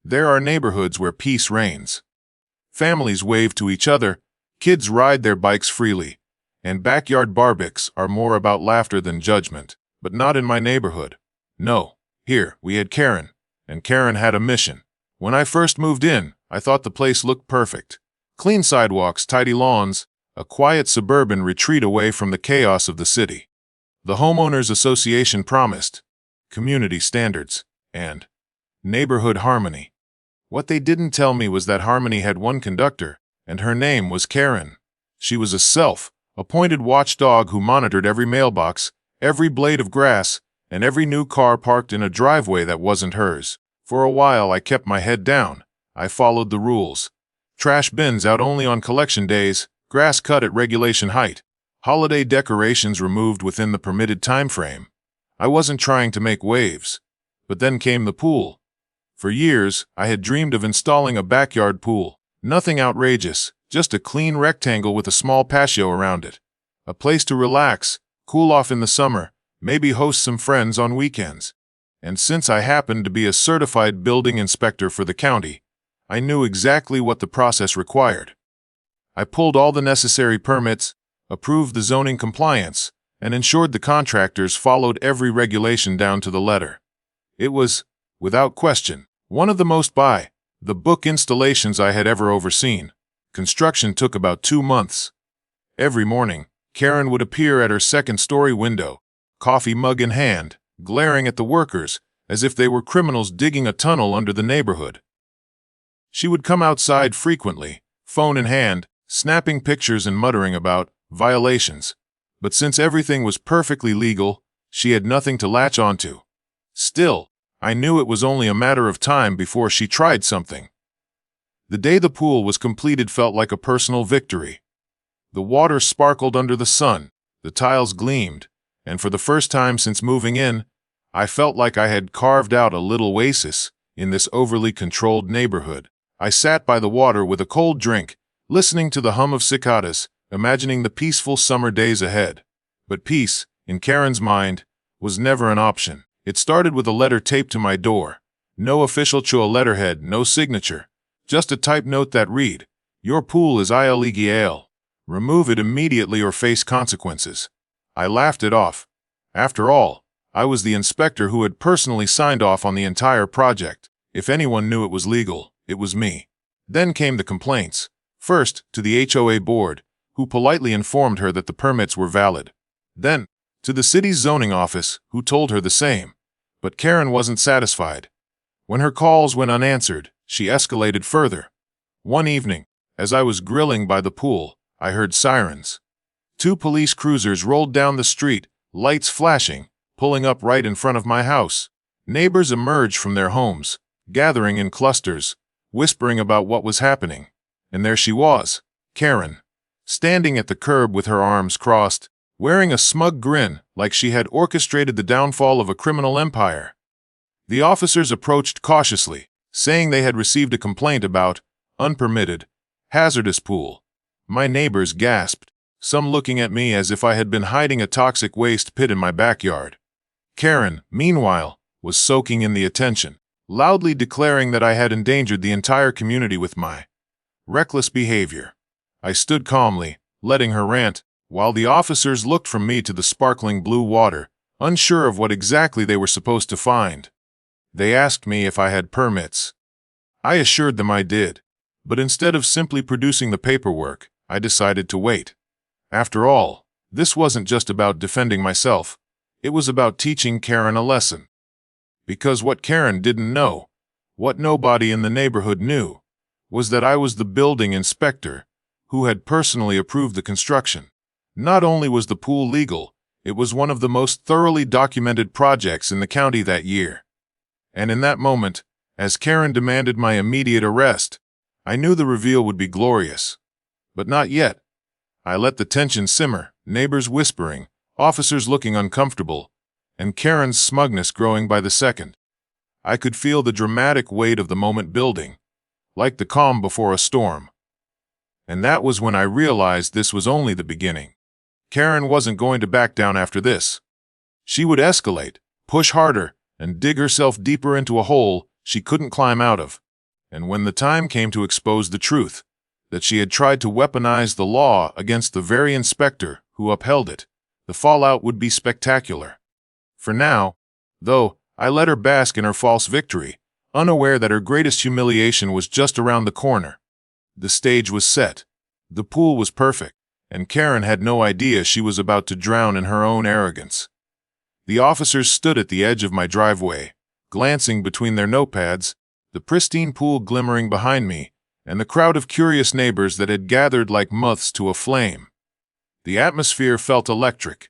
There are neighborhoods where peace reigns. Families wave to each other, kids ride their bikes freely, and backyard barbecues are more about laughter than judgment. But not in my neighborhood. No. Here, we had Karen, and Karen had a mission. When I first moved in, I thought the place looked perfect. Clean sidewalks, tidy lawns, a quiet suburban retreat away from the chaos of the city. The homeowners association promised community standards and neighborhood harmony. What they didn't tell me was that harmony had one conductor, and her name was Karen. She was a self-appointed watchdog who monitored every mailbox, every blade of grass, and every new car parked in a driveway that wasn't hers. For a while I kept my head down. I followed the rules. Trash bins out only on collection days, grass cut at regulation height, holiday decorations removed within the permitted time frame. I wasn't trying to make waves. But then came the pool. For years, I had dreamed of installing a backyard pool. Nothing outrageous, just a clean rectangle with a small patio around it. A place to relax, cool off in the summer, maybe host some friends on weekends. And since I happened to be a certified building inspector for the county, I knew exactly what the process required. I pulled all the necessary permits, approved the zoning compliance, and ensured the contractors followed every regulation down to the letter. It was, without question, one of the most by-the-book installations I had ever overseen. Construction took about 2 months. Every morning, Karen would appear at her second-story window, coffee mug in hand, glaring at the workers as if they were criminals digging a tunnel under the neighborhood. She would come outside frequently, phone in hand, snapping pictures and muttering about violations. But since everything was perfectly legal, she had nothing to latch onto. Still, I knew it was only a matter of time before she tried something. The day the pool was completed felt like a personal victory. The water sparkled under the sun, the tiles gleamed, and for the first time since moving in, I felt like I had carved out a little oasis in this overly controlled neighborhood. I sat by the water with a cold drink, listening to the hum of cicadas, imagining the peaceful summer days ahead. But peace, in Karen's mind, was never an option. It started with a letter taped to my door. No official HOA letterhead, no signature. Just a typed note that read, "Your pool is illegal. Remove it immediately or face consequences." I laughed it off. After all, I was the inspector who had personally signed off on the entire project. If anyone knew it was legal, it was me. Then came the complaints. First, to the HOA board, who politely informed her that the permits were valid. Then, to the city's zoning office, who told her the same. But Karen wasn't satisfied. When her calls went unanswered, she escalated further. One evening, as I was grilling by the pool, I heard sirens. 2 police cruisers rolled down the street, lights flashing, pulling up right in front of my house. Neighbors emerged from their homes, gathering in clusters, whispering about what was happening. And there she was, Karen, standing at the curb with her arms crossed, wearing a smug grin like she had orchestrated the downfall of a criminal empire. The officers approached cautiously, saying they had received a complaint about unpermitted, hazardous pool. My neighbors gasped, some looking at me as if I had been hiding a toxic waste pit in my backyard. Karen, meanwhile, was soaking in the attention, loudly declaring that I had endangered the entire community with my reckless behavior. I stood calmly, letting her rant, while the officers looked from me to the sparkling blue water, unsure of what exactly they were supposed to find. They asked me if I had permits. I assured them I did, but instead of simply producing the paperwork, I decided to wait. After all, this wasn't just about defending myself, it was about teaching Karen a lesson. Because what Karen didn't know, what nobody in the neighborhood knew, was that I was the building inspector who had personally approved the construction. Not only was the pool legal, it was one of the most thoroughly documented projects in the county that year. And in that moment, as Karen demanded my immediate arrest, I knew the reveal would be glorious. But not yet. I let the tension simmer, neighbors whispering, officers looking uncomfortable, and Karen's smugness growing by the second. I could feel the dramatic weight of the moment building, like the calm before a storm. And that was when I realized this was only the beginning. Karen wasn't going to back down after this. She would escalate, push harder, and dig herself deeper into a hole she couldn't climb out of. And when the time came to expose the truth, that she had tried to weaponize the law against the very inspector who upheld it, the fallout would be spectacular. For now, though, I let her bask in her false victory, unaware that her greatest humiliation was just around the corner. The stage was set. The pool was perfect, and Karen had no idea she was about to drown in her own arrogance. The officers stood at the edge of my driveway, glancing between their notepads, the pristine pool glimmering behind me, and the crowd of curious neighbors that had gathered like moths to a flame. The atmosphere felt electric,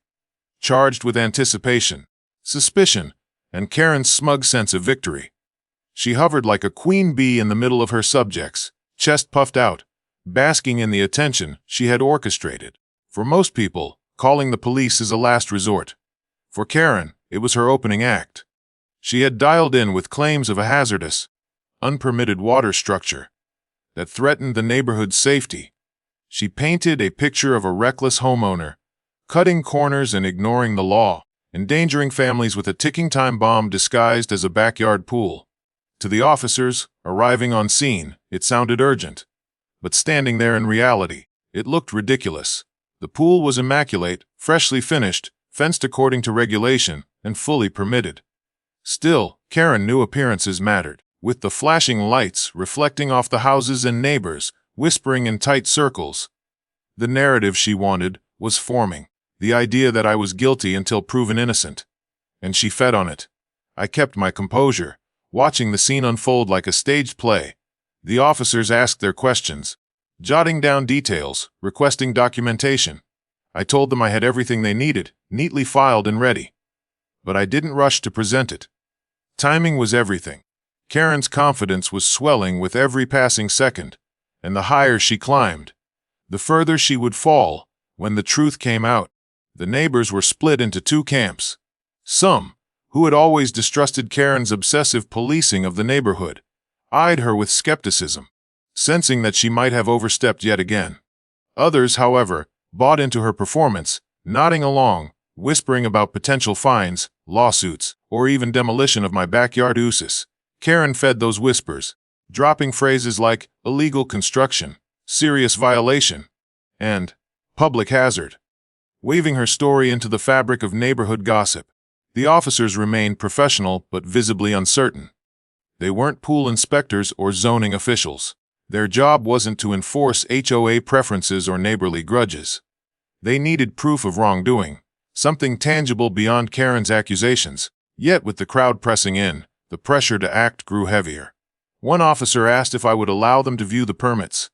charged with anticipation, suspicion, and Karen's smug sense of victory. She hovered like a queen bee in the middle of her subjects, chest puffed out, basking in the attention she had orchestrated. For most people, calling the police is a last resort. For Karen, it was her opening act. She had dialed in with claims of a hazardous, unpermitted water structure that threatened the neighborhood's safety. She painted a picture of a reckless homeowner, cutting corners and ignoring the law, endangering families with a ticking time bomb disguised as a backyard pool. To the officers, arriving on scene, it sounded urgent. But standing there in reality, it looked ridiculous. The pool was immaculate, freshly finished, fenced according to regulation, and fully permitted. Still, Karen knew appearances mattered, with the flashing lights reflecting off the houses and neighbors, whispering in tight circles. The narrative she wanted was forming, the idea that I was guilty until proven innocent. And she fed on it. I kept my composure, watching the scene unfold like a staged play. The officers asked their questions, jotting down details, requesting documentation. I told them I had everything they needed, neatly filed and ready. But I didn't rush to present it. Timing was everything. Karen's confidence was swelling with every passing second, and the higher she climbed, the further she would fall. When the truth came out, the neighbors were split into two camps. Some, who had always distrusted Karen's obsessive policing of the neighborhood, eyed her with skepticism, sensing that she might have overstepped yet again. Others, however, bought into her performance, nodding along, whispering about potential fines, lawsuits, or even demolition of my backyard oasis. Karen fed those whispers, dropping phrases like illegal construction, serious violation, and public hazard, weaving her story into the fabric of neighborhood gossip. The officers remained professional but visibly uncertain. They weren't pool inspectors or zoning officials. Their job wasn't to enforce HOA preferences or neighborly grudges. They needed proof of wrongdoing, something tangible beyond Karen's accusations. Yet with the crowd pressing in, the pressure to act grew heavier. One officer asked if I would allow them to view the permits.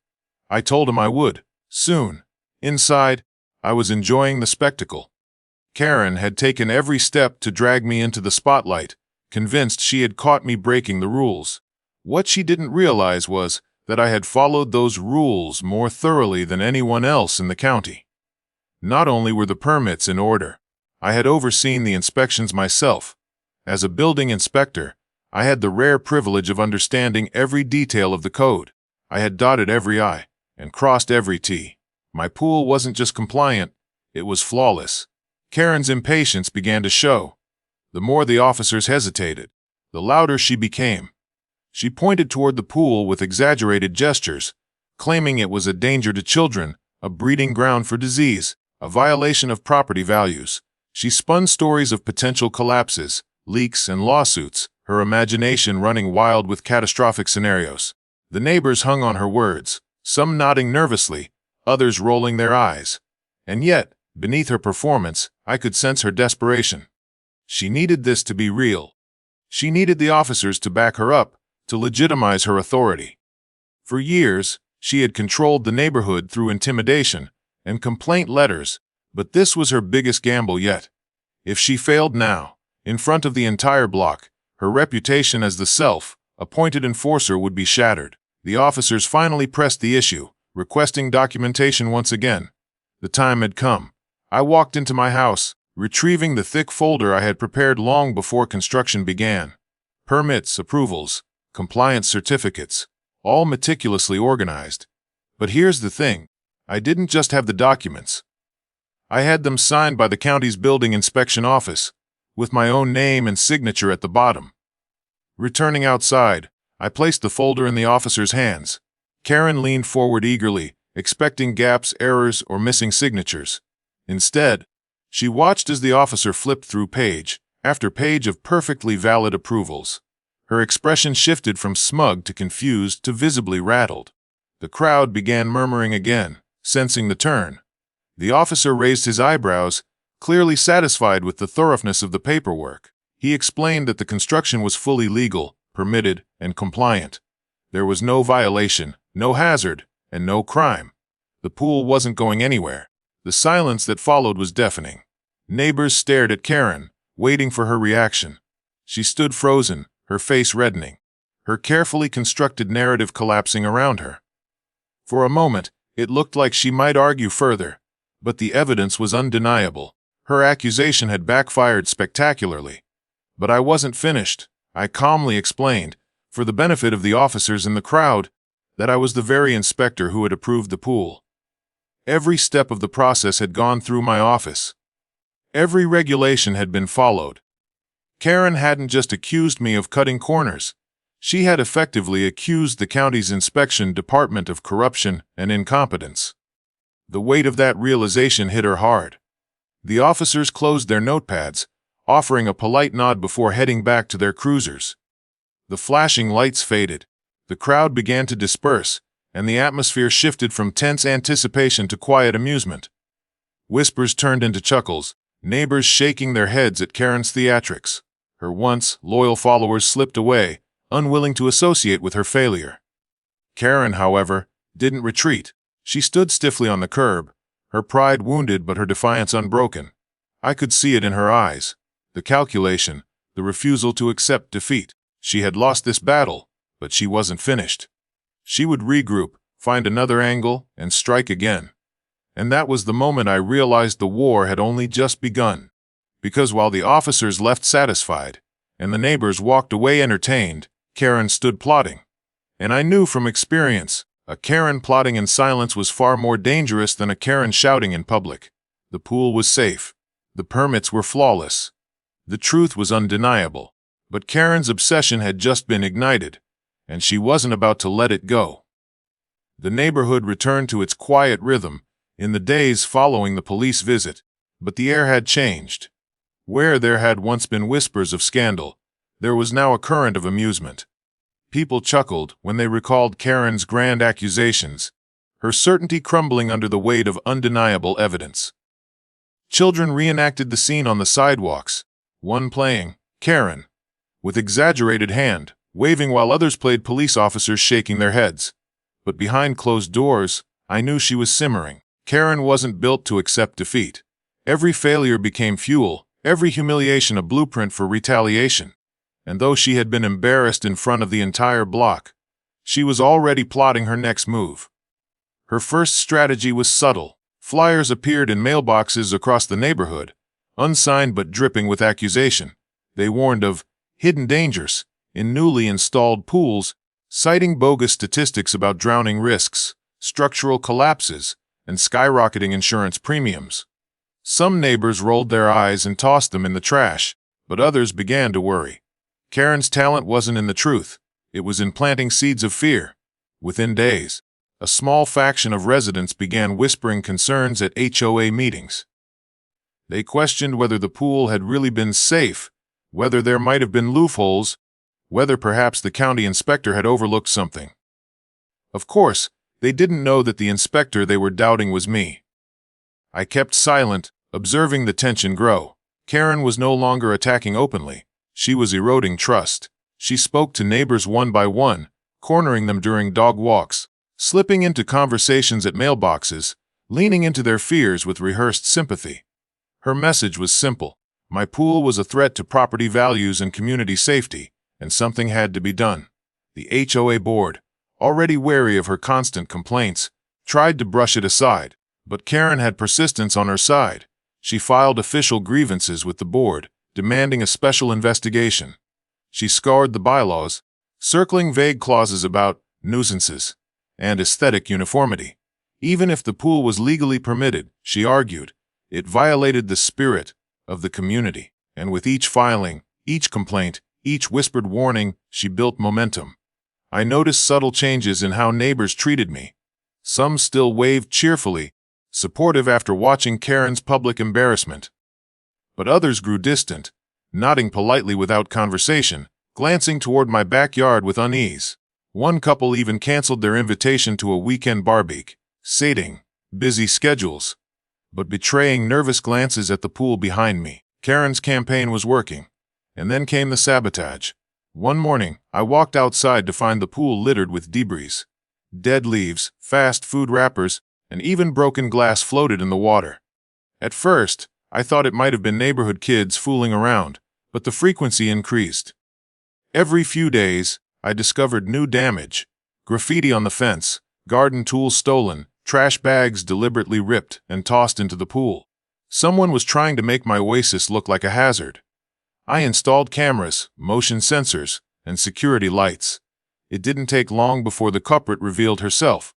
I told him I would, soon. Inside, I was enjoying the spectacle. Karen had taken every step to drag me into the spotlight, convinced she had caught me breaking the rules. What she didn't realize was that I had followed those rules more thoroughly than anyone else in the county. Not only were the permits in order, I had overseen the inspections myself. As a building inspector, I had the rare privilege of understanding every detail of the code. I had dotted every I and crossed every T. My pool wasn't just compliant, it was flawless. Karen's impatience began to show. The more the officers hesitated, the louder she became. She pointed toward the pool with exaggerated gestures, claiming it was a danger to children, a breeding ground for disease, a violation of property values. She spun stories of potential collapses, leaks, and lawsuits, her imagination running wild with catastrophic scenarios. The neighbors hung on her words, some nodding nervously, others rolling their eyes. And yet, beneath her performance, I could sense her desperation. She needed this to be real. She needed the officers to back her up, to legitimize her authority. For years, she had controlled the neighborhood through intimidation and complaint letters, but this was her biggest gamble yet. If she failed now, in front of the entire block, her reputation as the self-appointed enforcer would be shattered. The officers finally pressed the issue, requesting documentation once again. The time had come. I walked into my house, retrieving the thick folder I had prepared long before construction began. Permits, approvals, compliance certificates, all meticulously organized. But here's the thing. I didn't just have the documents. I had them signed by the county's building inspection office, with my own name and signature at the bottom. Returning outside, I placed the folder in the officer's hands. Karen leaned forward eagerly, expecting gaps, errors, or missing signatures. Instead, she watched as the officer flipped through page after page of perfectly valid approvals. Her expression shifted from smug to confused to visibly rattled. The crowd began murmuring again, sensing the turn. The officer raised his eyebrows, clearly satisfied with the thoroughness of the paperwork. He explained that the construction was fully legal, permitted, and compliant. There was no violation, no hazard, and no crime. The pool wasn't going anywhere. The silence that followed was deafening. Neighbors stared at Karen, waiting for her reaction. She stood frozen, her face reddening, her carefully constructed narrative collapsing around her. For a moment, it looked like she might argue further, but the evidence was undeniable. Her accusation had backfired spectacularly. But I wasn't finished. I calmly explained, for the benefit of the officers in the crowd, that I was the very inspector who had approved the pool. Every step of the process had gone through my office. Every regulation had been followed. Karen hadn't just accused me of cutting corners. She had effectively accused the county's inspection department of corruption and incompetence. The weight of that realization hit her hard. The officers closed their notepads, offering a polite nod before heading back to their cruisers. The flashing lights faded. The crowd began to disperse, and the atmosphere shifted from tense anticipation to quiet amusement. Whispers turned into chuckles, neighbors shaking their heads at Karen's theatrics. Her once loyal followers slipped away, unwilling to associate with her failure. Karen, however, didn't retreat. She stood stiffly on the curb, her pride wounded but her defiance unbroken. I could see it in her eyes. The calculation, the refusal to accept defeat. She had lost this battle, but she wasn't finished. She would regroup, find another angle, and strike again. And that was the moment I realized the war had only just begun. Because while the officers left satisfied, and the neighbors walked away entertained, Karen stood plotting. And I knew from experience, a Karen plotting in silence was far more dangerous than a Karen shouting in public. The pool was safe. The permits were flawless. The truth was undeniable. But Karen's obsession had just been ignited, and she wasn't about to let it go. The neighborhood returned to its quiet rhythm in the days following the police visit, but the air had changed. Where there had once been whispers of scandal, there was now a current of amusement. People chuckled when they recalled Karen's grand accusations, her certainty crumbling under the weight of undeniable evidence. Children reenacted the scene on the sidewalks, one playing Karen with exaggerated hand, waving while others played police officers shaking their heads. But behind closed doors, I knew she was simmering. Karen wasn't built to accept defeat. Every failure became fuel, every humiliation a blueprint for retaliation. And though she had been embarrassed in front of the entire block, she was already plotting her next move. Her first strategy was subtle. Flyers appeared in mailboxes across the neighborhood, unsigned but dripping with accusation. They warned of hidden dangers in newly installed pools, citing bogus statistics about drowning risks, structural collapses, and skyrocketing insurance premiums. Some neighbors rolled their eyes and tossed them in the trash, but others began to worry. Karen's talent wasn't in the truth. It was in planting seeds of fear. Within days, a small faction of residents began whispering concerns at HOA meetings. They questioned whether the pool had really been safe, whether there might have been loopholes, whether perhaps the county inspector had overlooked something. Of course, they didn't know that the inspector they were doubting was me. I kept silent, observing the tension grow. Karen was no longer attacking openly. She was eroding trust. She spoke to neighbors one by one, cornering them during dog walks, slipping into conversations at mailboxes, leaning into their fears with rehearsed sympathy. Her message was simple. My pool was a threat to property values and community safety, and something had to be done. The HOA board, already wary of her constant complaints, tried to brush it aside, but Karen had persistence on her side. She filed official grievances with the board, demanding a special investigation. She scoured the bylaws, circling vague clauses about nuisances and aesthetic uniformity. Even if the pool was legally permitted, she argued, it violated the spirit of the community. And with each filing, each complaint, each whispered warning, she built momentum. I noticed subtle changes in how neighbors treated me. Some still waved cheerfully, supportive after watching Karen's public embarrassment. But others grew distant, nodding politely without conversation, glancing toward my backyard with unease. One couple even canceled their invitation to a weekend barbecue, stating busy schedules, but betraying nervous glances at the pool behind me. Karen's campaign was working. And then came the sabotage. One morning, I walked outside to find the pool littered with debris. Dead leaves, fast food wrappers, and even broken glass floated in the water. At first, I thought it might have been neighborhood kids fooling around, but the frequency increased. Every few days, I discovered new damage. Graffiti on the fence, garden tools stolen, trash bags deliberately ripped and tossed into the pool. Someone was trying to make my oasis look like a hazard. I installed cameras, motion sensors, and security lights. It didn't take long before the culprit revealed herself.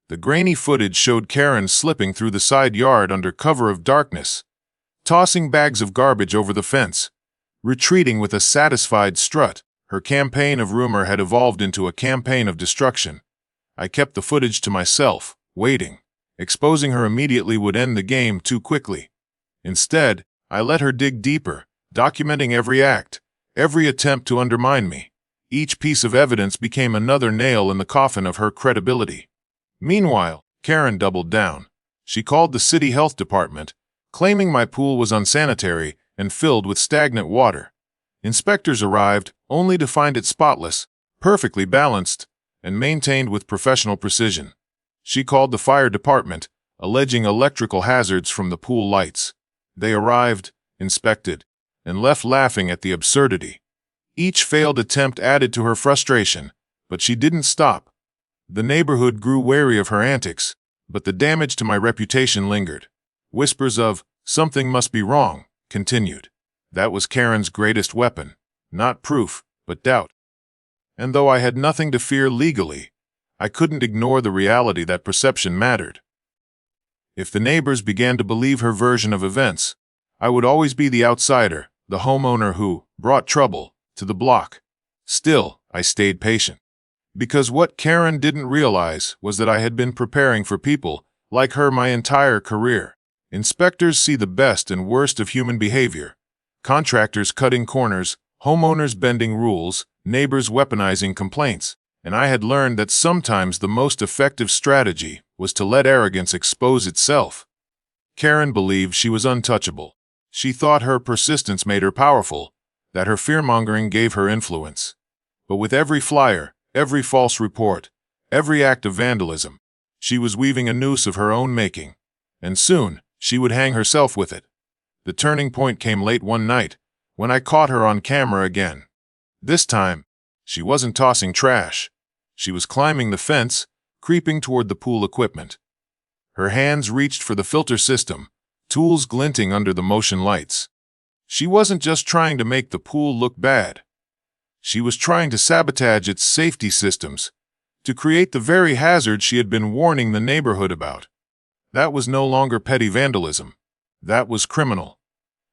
The grainy footage showed Karen slipping through the side yard under cover of darkness, tossing bags of garbage over the fence, retreating with a satisfied strut. Her campaign of rumor had evolved into a campaign of destruction. I kept the footage to myself, waiting. Exposing her immediately would end the game too quickly. Instead, I let her dig deeper, documenting every act, every attempt to undermine me. Each piece of evidence became another nail in the coffin of her credibility. Meanwhile, Karen doubled down. She called the city health department, claiming my pool was unsanitary and filled with stagnant water. Inspectors arrived, only to find it spotless, perfectly balanced, and maintained with professional precision. She called the fire department, alleging electrical hazards from the pool lights. They arrived, inspected, and left laughing at the absurdity. Each failed attempt added to her frustration, but she didn't stop. The neighborhood grew wary of her antics, but the damage to my reputation lingered. Whispers of, "Something must be wrong," continued. That was Karen's greatest weapon. Not proof, but doubt. And though I had nothing to fear legally, I couldn't ignore the reality that perception mattered. If the neighbors began to believe her version of events, I would always be the outsider, the homeowner who brought trouble to the block. Still, I stayed patient. Because what Karen didn't realize was that I had been preparing for people like her my entire career. Inspectors see the best and worst of human behavior. Contractors cutting corners, homeowners bending rules, neighbors weaponizing complaints. And I had learned that sometimes the most effective strategy was to let arrogance expose itself. Karen believed she was untouchable. She thought her persistence made her powerful, that her fear-mongering gave her influence. But with every flyer, every false report, every act of vandalism, she was weaving a noose of her own making. And soon, she would hang herself with it. The turning point came late one night, when I caught her on camera again. This time, she wasn't tossing trash. She was climbing the fence, creeping toward the pool equipment. Her hands reached for the filter system, tools glinting under the motion lights. She wasn't just trying to make the pool look bad. She was trying to sabotage its safety systems, to create the very hazard she had been warning the neighborhood about. That was no longer petty vandalism. That was criminal.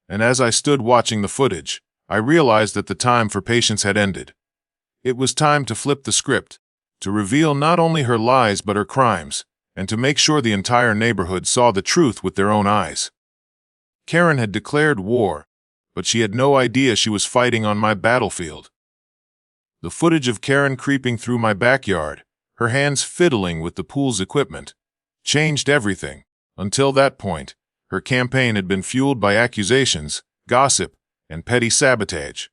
And as I stood watching the footage, I realized that the time for patience had ended. It was time to flip the script, to reveal not only her lies but her crimes, and to make sure the entire neighborhood saw the truth with their own eyes. Karen had declared war, but she had no idea she was fighting on my battlefield. The footage of Karen creeping through my backyard, her hands fiddling with the pool's equipment, changed everything. Until that point, her campaign had been fueled by accusations, gossip, and petty sabotage.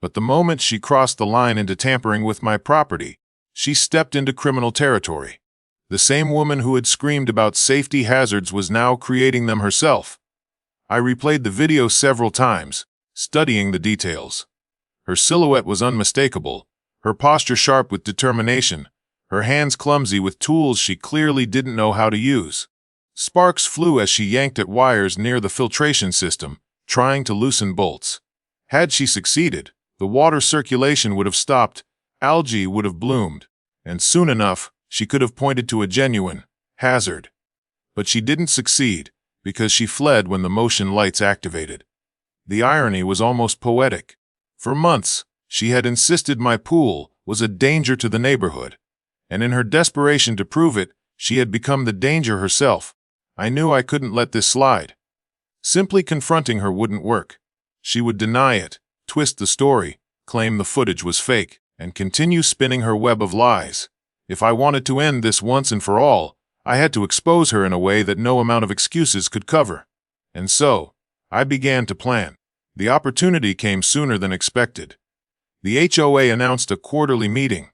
But the moment she crossed the line into tampering with my property, she stepped into criminal territory. The same woman who had screamed about safety hazards was now creating them herself. I replayed the video several times, studying the details. Her silhouette was unmistakable, her posture sharp with determination, her hands clumsy with tools she clearly didn't know how to use. Sparks flew as she yanked at wires near the filtration system, trying to loosen bolts. Had she succeeded, the water circulation would have stopped, algae would have bloomed, and soon enough, she could have pointed to a genuine hazard. But she didn't succeed, because she fled when the motion lights activated. The irony was almost poetic. For months, she had insisted my pool was a danger to the neighborhood. And in her desperation to prove it, she had become the danger herself. I knew I couldn't let this slide. Simply confronting her wouldn't work. She would deny it, twist the story, claim the footage was fake, and continue spinning her web of lies. If I wanted to end this once and for all, I had to expose her in a way that no amount of excuses could cover. And so, I began to plan. The opportunity came sooner than expected. The HOA announced a quarterly meeting,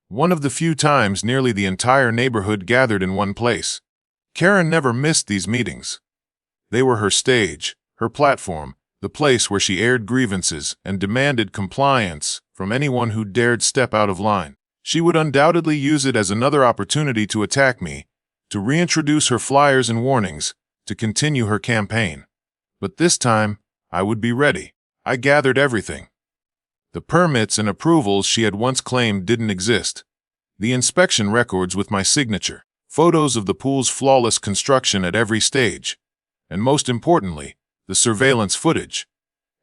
one of the few times nearly the entire neighborhood gathered in one place. Karen never missed these meetings. They were her stage, her platform, the place where she aired grievances and demanded compliance from anyone who dared step out of line. She would undoubtedly use it as another opportunity to attack me, to reintroduce her flyers and warnings, to continue her campaign. But this time, I would be ready. I gathered everything. The permits and approvals she had once claimed didn't exist. The inspection records with my signature, photos of the pool's flawless construction at every stage, and most importantly, the surveillance footage.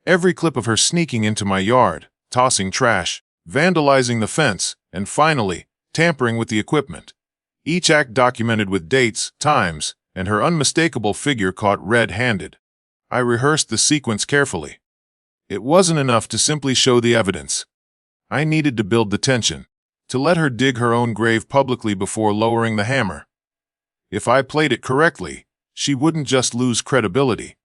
Every clip of her sneaking into my yard, tossing trash, vandalizing the fence, and finally, tampering with the equipment. Each act documented with dates, times, and her unmistakable figure caught red-handed. I rehearsed the sequence carefully. It wasn't enough to simply show the evidence. I needed to build the tension, to let her dig her own grave publicly before lowering the hammer. If I played it correctly, she wouldn't just lose credibility.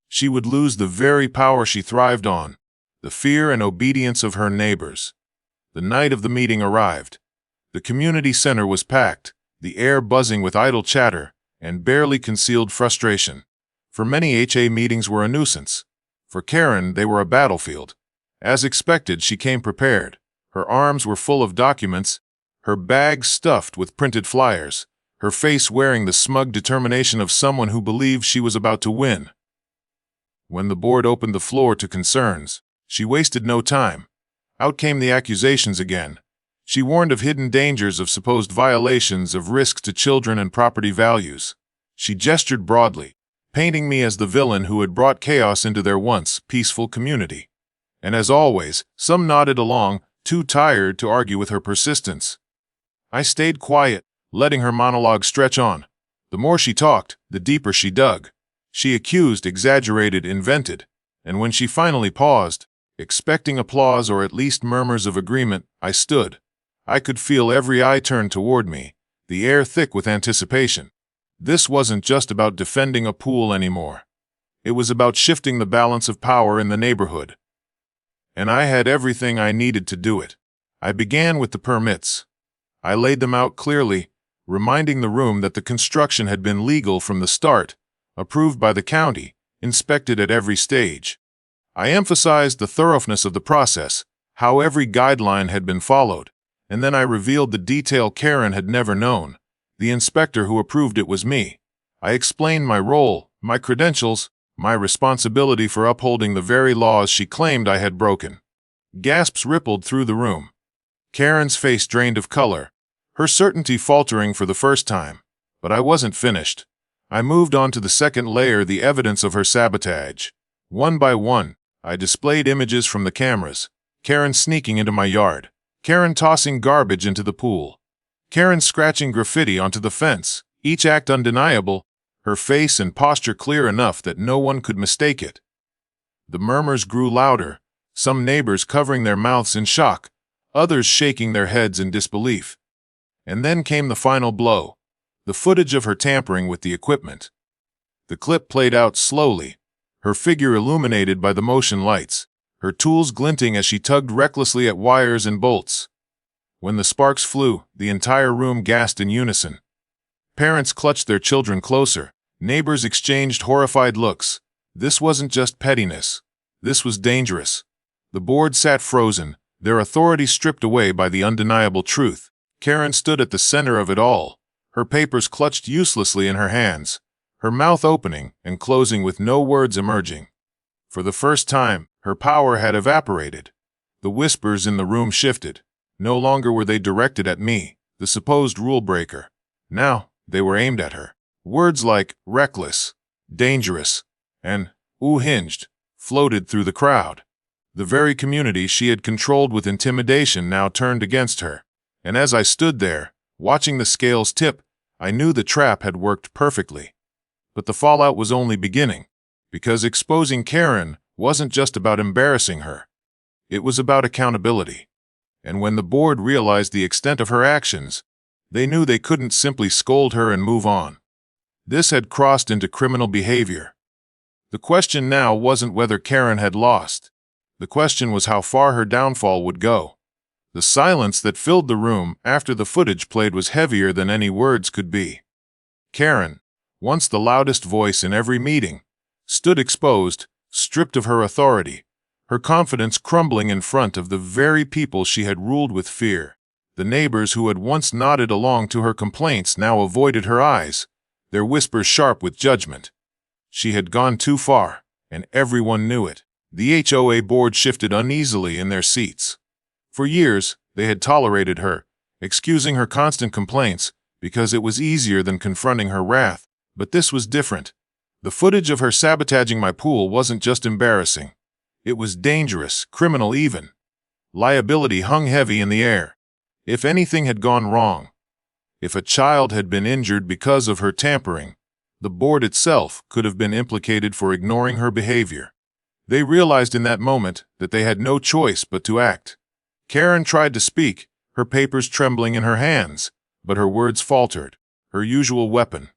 She would lose the very power she thrived on, the fear and obedience of her neighbors. The night of the meeting arrived. The community center was packed, the air buzzing with idle chatter and barely concealed frustration. For many, HA meetings were a nuisance. For Karen, they were a battlefield. As expected, she came prepared. Her arms were full of documents, her bag stuffed with printed flyers, her face wearing the smug determination of someone who believed she was about to win. When the board opened the floor to concerns, she wasted no time. Out came the accusations again. She warned of hidden dangers, of supposed violations, of risks to children and property values. She gestured broadly, painting me as the villain who had brought chaos into their once peaceful community. And as always, some nodded along, too tired to argue with her persistence. I stayed quiet, letting her monologue stretch on. The more she talked, the deeper she dug. She accused, exaggerated, invented. And when she finally paused, expecting applause or at least murmurs of agreement, I stood. I could feel every eye turn toward me, the air thick with anticipation. This wasn't just about defending a pool anymore. It was about shifting the balance of power in the neighborhood. And I had everything I needed to do it. I began with the permits. I laid them out clearly, reminding the room that the construction had been legal from the start, approved by the county, inspected at every stage. I emphasized the thoroughness of the process, how every guideline had been followed, and then I revealed the detail Karen had never known. The inspector who approved it was me. I explained my role, my credentials, my responsibility for upholding the very laws she claimed I had broken. Gasps rippled through the room. Karen's face drained of color, her certainty faltering for the first time. But I wasn't finished. I moved on to the second layer, the evidence of her sabotage. One by one, I displayed images from the cameras. Karen sneaking into my yard. Karen tossing garbage into the pool. Karen scratching graffiti onto the fence, each act undeniable, her face and posture clear enough that no one could mistake it. The murmurs grew louder, some neighbors covering their mouths in shock, others shaking their heads in disbelief. And then came the final blow, the footage of her tampering with the equipment. The clip played out slowly, her figure illuminated by the motion lights, her tools glinting as she tugged recklessly at wires and bolts. When the sparks flew, the entire room gasped in unison. Parents clutched their children closer, neighbors exchanged horrified looks. This wasn't just pettiness. This was dangerous. The board sat frozen, their authority stripped away by the undeniable truth. Karen stood at the center of it all, her papers clutched uselessly in her hands, her mouth opening and closing with no words emerging. For the first time, her power had evaporated. The whispers in the room shifted. No longer were they directed at me, the supposed rule breaker. Now, they were aimed at her. Words like reckless, dangerous, and unhinged floated through the crowd. The very community she had controlled with intimidation now turned against her. And as I stood there, watching the scales tip, I knew the trap had worked perfectly. But the fallout was only beginning, because exposing Karen wasn't just about embarrassing her. It was about accountability. And when the board realized the extent of her actions, they knew they couldn't simply scold her and move on. This had crossed into criminal behavior. The question now wasn't whether Karen had lost. The question was how far her downfall would go. The silence that filled the room after the footage played was heavier than any words could be. Karen, once the loudest voice in every meeting, stood exposed, stripped of her authority, her confidence crumbling in front of the very people she had ruled with fear. The neighbors who had once nodded along to her complaints now avoided her eyes, their whispers sharp with judgment. She had gone too far, and everyone knew it. The HOA board shifted uneasily in their seats. For years, they had tolerated her, excusing her constant complaints because it was easier than confronting her wrath. But this was different. The footage of her sabotaging my pool wasn't just embarrassing. It was dangerous, criminal even. Liability hung heavy in the air. If anything had gone wrong, if a child had been injured because of her tampering, the board itself could have been implicated for ignoring her behavior. They realized in that moment that they had no choice but to act. Karen tried to speak, her papers trembling in her hands, but her words faltered. Her usual weapon,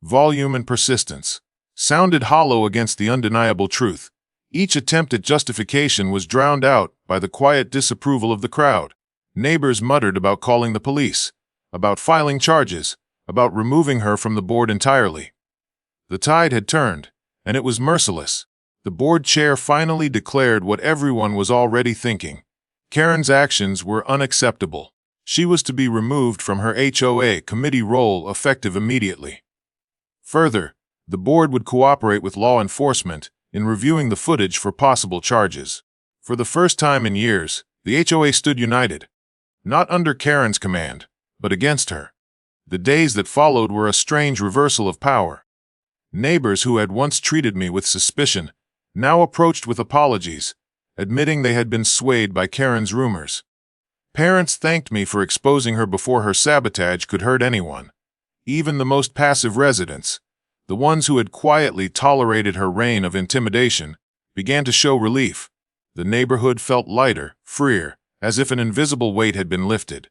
volume and persistence, sounded hollow against the undeniable truth. Each attempt at justification was drowned out by the quiet disapproval of the crowd. Neighbors muttered about calling the police, about filing charges, about removing her from the board entirely. The tide had turned, and it was merciless. The board chair finally declared what everyone was already thinking. Karen's actions were unacceptable. She was to be removed from her HOA committee role effective immediately. Further, the board would cooperate with law enforcement in reviewing the footage for possible charges. For the first time in years, the HOA stood united, not under Karen's command, but against her. The days that followed were a strange reversal of power. Neighbors who had once treated me with suspicion now approached with apologies, admitting they had been swayed by Karen's rumors. Parents thanked me for exposing her before her sabotage could hurt anyone. Even the most passive residents, the ones who had quietly tolerated her reign of intimidation, began to show relief. The neighborhood felt lighter, freer, as if an invisible weight had been lifted.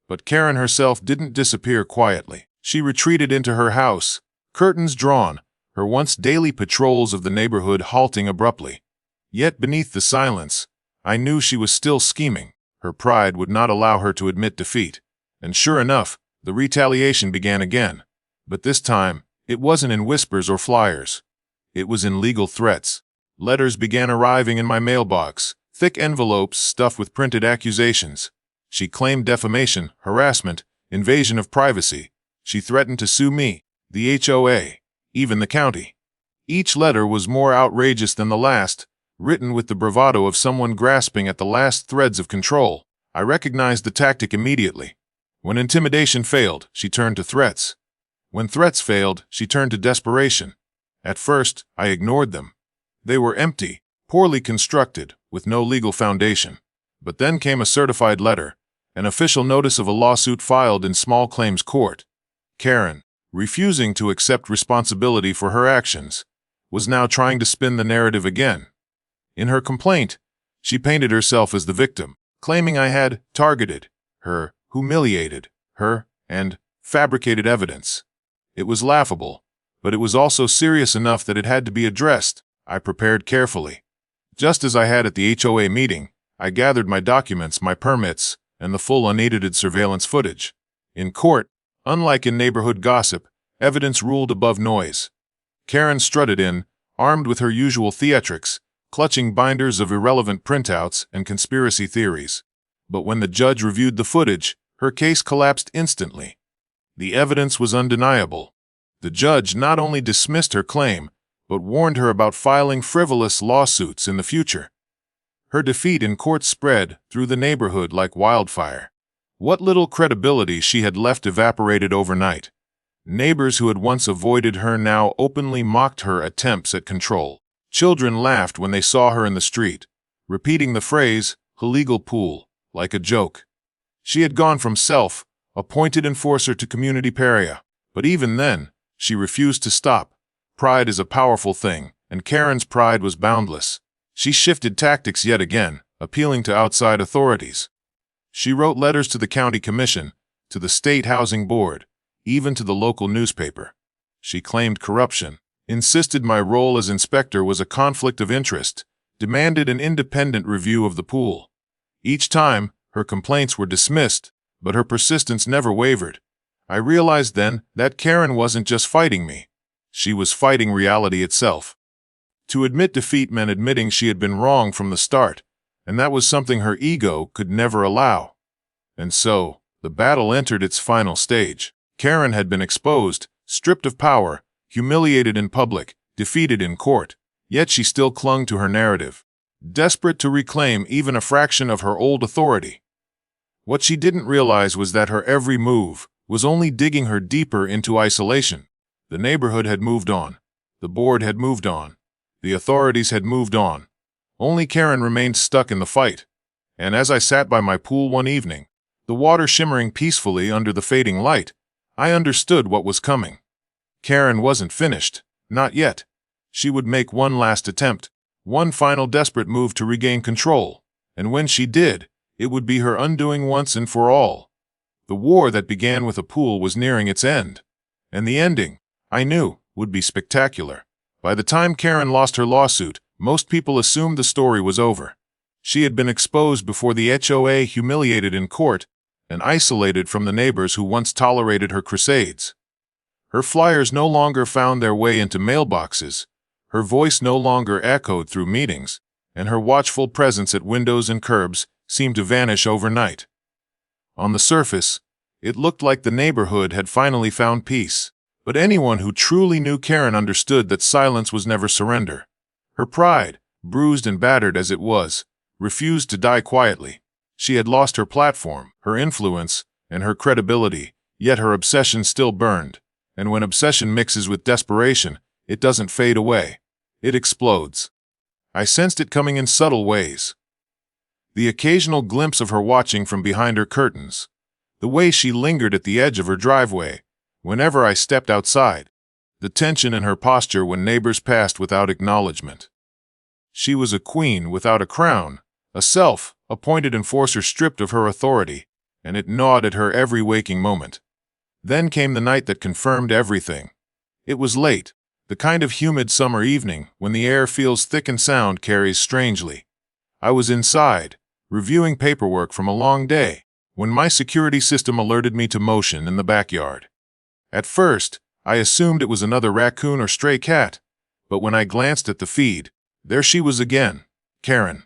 But Karen herself didn't disappear quietly. She retreated into her house, curtains drawn, her once daily patrols of the neighborhood halting abruptly. Yet beneath the silence, I knew she was still scheming. Her pride would not allow her to admit defeat. And sure enough, the retaliation began again. But this time, it wasn't in whispers or flyers. It was in legal threats. Letters began arriving in my mailbox, thick envelopes stuffed with printed accusations. She claimed defamation, harassment, invasion of privacy. She threatened to sue me, the HOA, even the county. Each letter was more outrageous than the last, written with the bravado of someone grasping at the last threads of control. I recognized the tactic immediately. When intimidation failed, she turned to threats. When threats failed, she turned to desperation. At first, I ignored them. They were empty, poorly constructed, with no legal foundation. But then came a certified letter, an official notice of a lawsuit filed in small claims court. Karen, refusing to accept responsibility for her actions, was now trying to spin the narrative again. In her complaint, she painted herself as the victim, claiming I had targeted her, humiliated her, and fabricated evidence. It was laughable, but it was also serious enough that it had to be addressed. I prepared carefully. Just as I had at the HOA meeting, I gathered my documents, my permits, and the full unedited surveillance footage. In court, unlike in neighborhood gossip, evidence ruled above noise. Karen strutted in, armed with her usual theatrics, clutching binders of irrelevant printouts and conspiracy theories. But when the judge reviewed the footage, her case collapsed instantly. The evidence was undeniable. The judge not only dismissed her claim, but warned her about filing frivolous lawsuits in the future. Her defeat in court spread through the neighborhood like wildfire. What little credibility she had left evaporated overnight. Neighbors who had once avoided her now openly mocked her attempts at control. Children laughed when they saw her in the street, repeating the phrase, illegal pool, like a joke. She had gone from self-appointed enforcer to community pariah, but even then, she refused to stop. Pride is a powerful thing, and Karen's pride was boundless. She shifted tactics yet again, appealing to outside authorities. She wrote letters to the county commission, to the state housing board, even to the local newspaper. She claimed corruption, insisted my role as inspector was a conflict of interest, demanded an independent review of the pool. Each time, her complaints were dismissed, but her persistence never wavered. I realized then that Karen wasn't just fighting me. She was fighting reality itself. To admit defeat meant admitting she had been wrong from the start, and that was something her ego could never allow. And so, the battle entered its final stage. Karen had been exposed, stripped of power, humiliated in public, defeated in court, yet she still clung to her narrative, desperate to reclaim even a fraction of her old authority. What she didn't realize was that her every move was only digging her deeper into isolation. The neighborhood had moved on. The board had moved on. The authorities had moved on. Only Karen remained stuck in the fight. And as I sat by my pool one evening, the water shimmering peacefully under the fading light, I understood what was coming. Karen wasn't finished. Not yet. She would make one last attempt, one final desperate move to regain control. And when she did, it would be her undoing once and for all. The war that began with a pool was nearing its end. And the ending, I knew, would be spectacular. By the time Karen lost her lawsuit, most people assumed the story was over. She had been exposed before the HOA, humiliated in court, and isolated from the neighbors who once tolerated her crusades. Her flyers no longer found their way into mailboxes, her voice no longer echoed through meetings, and her watchful presence at windows and curbs seemed to vanish overnight. On the surface, it looked like the neighborhood had finally found peace, but anyone who truly knew Karen understood that silence was never surrender. Her pride, bruised and battered as it was, refused to die quietly. She had lost her platform, her influence, and her credibility, yet her obsession still burned. And when obsession mixes with desperation, it doesn't fade away. It explodes. I sensed it coming in subtle ways. The occasional glimpse of her watching from behind her curtains. The way she lingered at the edge of her driveway, whenever I stepped outside. The tension in her posture when neighbors passed without acknowledgement. She was a queen without a crown, a self-appointed enforcer stripped of her authority, and it gnawed at her every waking moment. Then came the night that confirmed everything. It was late, the kind of humid summer evening when the air feels thick and sound carries strangely. I was inside, reviewing paperwork from a long day, when my security system alerted me to motion in the backyard. At first, I assumed it was another raccoon or stray cat, but when I glanced at the feed, there she was again, Karen.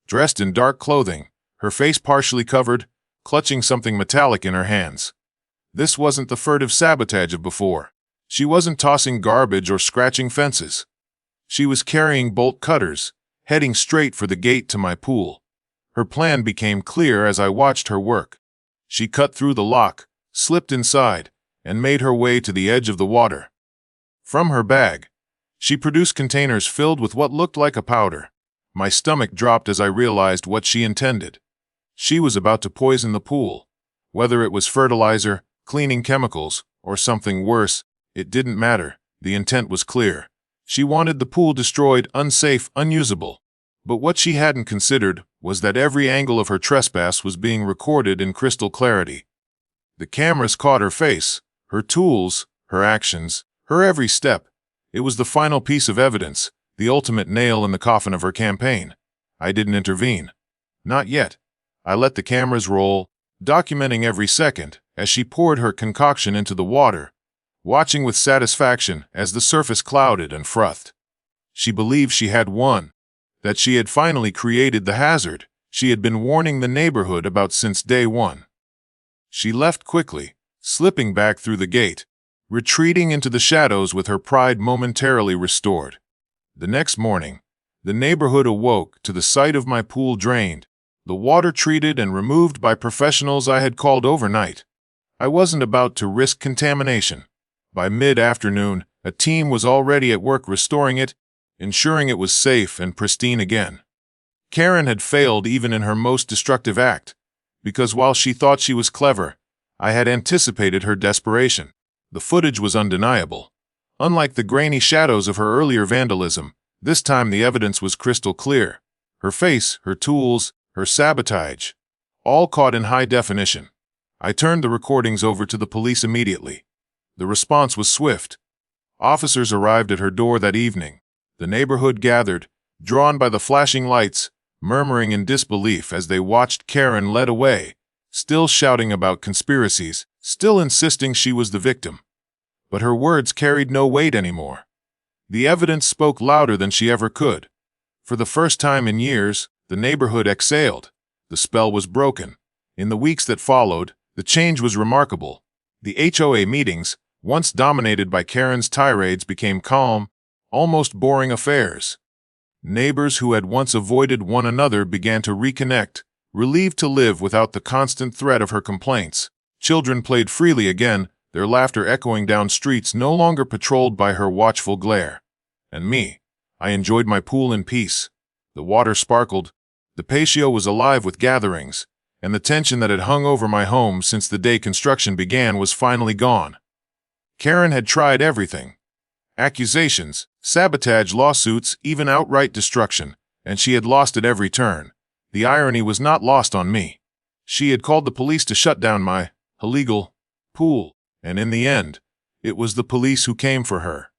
Dressed in dark clothing, her face partially covered, clutching something metallic in her hands. This wasn't the furtive sabotage of before. She wasn't tossing garbage or scratching fences. She was carrying bolt cutters, heading straight for the gate to my pool. Her plan became clear as I watched her work. She cut through the lock, slipped inside, and made her way to the edge of the water. From her bag, she produced containers filled with what looked like a powder. My stomach dropped as I realized what she intended. She was about to poison the pool. Whether it was fertilizer, cleaning chemicals, or something worse, it didn't matter. The intent was clear. She wanted the pool destroyed, unsafe, unusable. But what she hadn't considered was that every angle of her trespass was being recorded in crystal clarity. The cameras caught her face, her tools, her actions, her every step. It was the final piece of evidence, the ultimate nail in the coffin of her campaign. I didn't intervene. Not yet. I let the cameras roll, documenting every second as she poured her concoction into the water, watching with satisfaction as the surface clouded and frothed. She believed she had won, that she had finally created the hazard she had been warning the neighborhood about since day one. She left quickly, slipping back through the gate, retreating into the shadows with her pride momentarily restored. The next morning, the neighborhood awoke to the sight of my pool drained, the water treated and removed by professionals I had called overnight. I wasn't about to risk contamination. By mid-afternoon, a team was already at work restoring it, ensuring it was safe and pristine again. Karen had failed even in her most destructive act, because while she thought she was clever, I had anticipated her desperation. The footage was undeniable. Unlike the grainy shadows of her earlier vandalism, this time the evidence was crystal clear. Her face, her tools, her sabotage, all caught in high definition. I turned the recordings over to the police immediately. The response was swift. Officers arrived at her door that evening. The neighborhood gathered, drawn by the flashing lights, murmuring in disbelief as they watched Karen led away, still shouting about conspiracies, still insisting she was the victim. But her words carried no weight anymore. The evidence spoke louder than she ever could. For the first time in years, the neighborhood exhaled. The spell was broken. In the weeks that followed, the change was remarkable. The HOA meetings, once dominated by Karen's tirades, became calm, almost boring affairs. Neighbors who had once avoided one another began to reconnect, relieved to live without the constant threat of her complaints. Children played freely again, their laughter echoing down streets no longer patrolled by her watchful glare. And me, I enjoyed my pool in peace. The water sparkled, the patio was alive with gatherings, and the tension that had hung over my home since the day construction began was finally gone. Karen had tried everything. Accusations, sabotage, lawsuits, even outright destruction, and she had lost at every turn. The irony was not lost on me. She had called the police to shut down my illegal pool, and in the end, it was the police who came for her.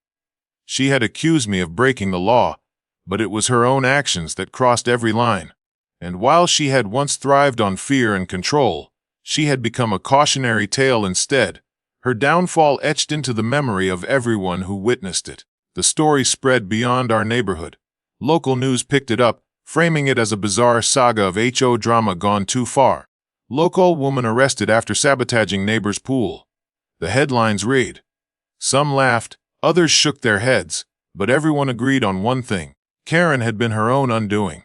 She had accused me of breaking the law, but it was her own actions that crossed every line. And while she had once thrived on fear and control, she had become a cautionary tale instead, her downfall etched into the memory of everyone who witnessed it. The story spread beyond our neighborhood. Local news picked it up, framing it as a bizarre saga of HO drama gone too far. Local woman arrested after sabotaging neighbor's pool. The headlines read. Some laughed, others shook their heads, but everyone agreed on one thing. Karen had been her own undoing.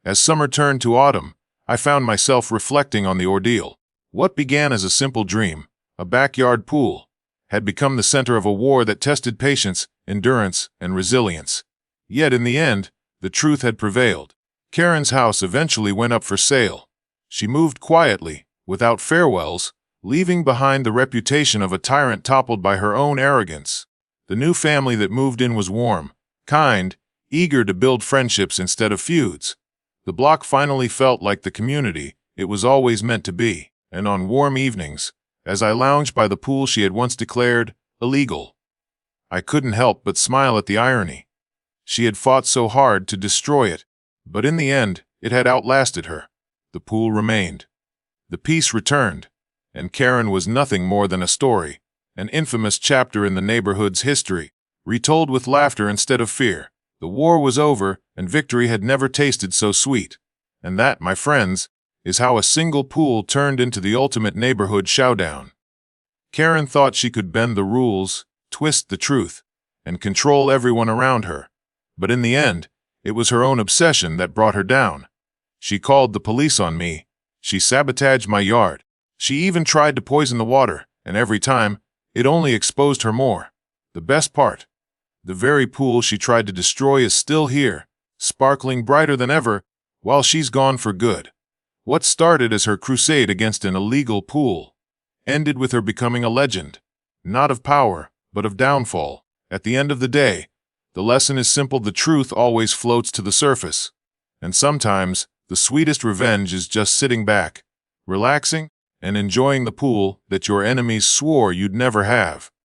As summer turned to autumn, I found myself reflecting on the ordeal. What began as a simple dream, a backyard pool, had become the center of a war that tested patience, endurance, and resilience. Yet in the end, the truth had prevailed. Karen's house eventually went up for sale. She moved quietly, without farewells, leaving behind the reputation of a tyrant toppled by her own arrogance. The new family that moved in was warm, kind, eager to build friendships instead of feuds. The block finally felt like the community it was always meant to be, and on warm evenings, as I lounged by the pool she had once declared illegal, I couldn't help but smile at the irony. She had fought so hard to destroy it, but in the end, it had outlasted her. The pool remained. The peace returned, and Karen was nothing more than a story, an infamous chapter in the neighborhood's history, retold with laughter instead of fear. The war was over, and victory had never tasted so sweet. And that, my friends, is how a single pool turned into the ultimate neighborhood showdown. Karen thought she could bend the rules, twist the truth, and control everyone around her. But in the end, it was her own obsession that brought her down. She called the police on me. She sabotaged my yard. She even tried to poison the water, and every time, it only exposed her more. The best part, the very pool she tried to destroy is still here, sparkling brighter than ever, while she's gone for good. What started as her crusade against an illegal pool ended with her becoming a legend, not of power, but of downfall. At the end of the day, the lesson is simple: the truth always floats to the surface. And sometimes, the sweetest revenge is just sitting back, relaxing, and enjoying the pool that your enemies swore you'd never have.